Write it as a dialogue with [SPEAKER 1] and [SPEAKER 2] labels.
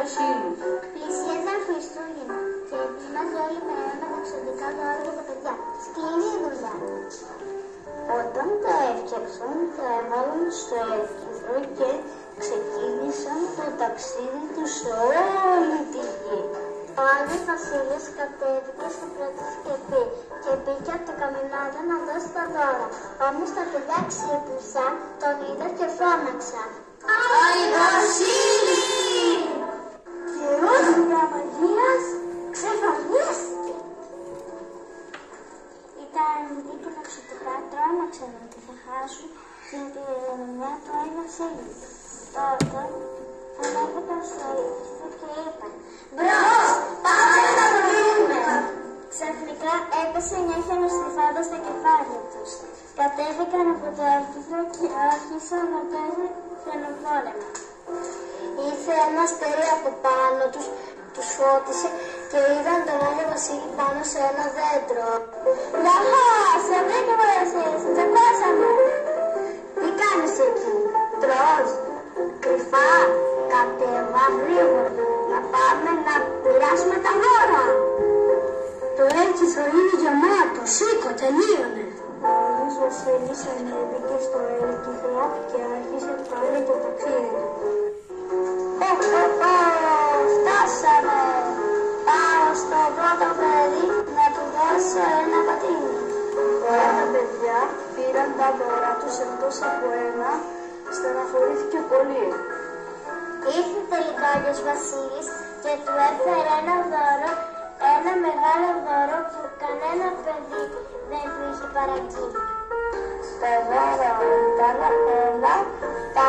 [SPEAKER 1] Βασίλης.
[SPEAKER 2] Πλησίαζαν Χριστούγεννα και ετοίμαζε όλη μέρα με τα εξωτικά δώρα για τα παιδιά. Σκληρή δουλειά. Όταν τα έφτιαξαν, τα έβαλαν στο έκυθρο και ξεκίνησαν το ταξίδι τους σε όλη τη γη. Ο Άγιος Βασίλης κατέβηκε στην πρώτη σκεπή και μπήκε από το καμινάδο να δώσει τα δώρα. Όμως τα παιδιά ξύπνησαν, τον είδαν και φώναξαν. Άγιε Βασίλη! Και ο διαμαγείας ξεφαγίστηκε. Ήταν δίκαιοι εξωτικά, τρόμαξαν ότι θα χάσουν την κληρονομιά του Άγιου Βασίλη. Τότε ανέβηκαν στο ύψιστο και είπαν «Μπρος, πάμε να το βρούμε!» Ξαφνικά έπεσε μια χιονοστιφάδα στα κεφάλια τους. Κατέβηκαν από το έκυθρο και άρχισαν να παίζουν χιονοπόλεμα. Ήρθε ένα αστέρι από πάνω τους, τους φώτισε και είδαν τον Άγιο Βασίλη πάνω σε ένα δέντρο. «Λαχά, σε βρήκαμε Βασίλη, σε τσακώσαμε!» «Τι κάνεις εκεί, τρως?» «Κρυφά, κατέβα γρήγορα, να πάμε να πειράσουμε τα δώρα!» «Το έκυθρο είναι γεμάτο, σήκω, τελείωνε!» Ο Άγιος Βασίλης ανέβηκε στο έκυθρο και άρχισε πάλι το ταξίδι του. Φτάσαμε! Πάω στο πρώτο παιδί να του δώσω ένα πατίνι. Όλα τα παιδιά πήραν τα δώρα τους εκτός από ένα, στεναχωρήθηκε πολύ. Ήρθε τελικά ο Άγιος Βασίλης και του έφερε ένα δώρο, ένα μεγάλο δώρο που κανένα παιδί δεν του είχε παραγγείλει. Στο δώρο ήταν όλα τα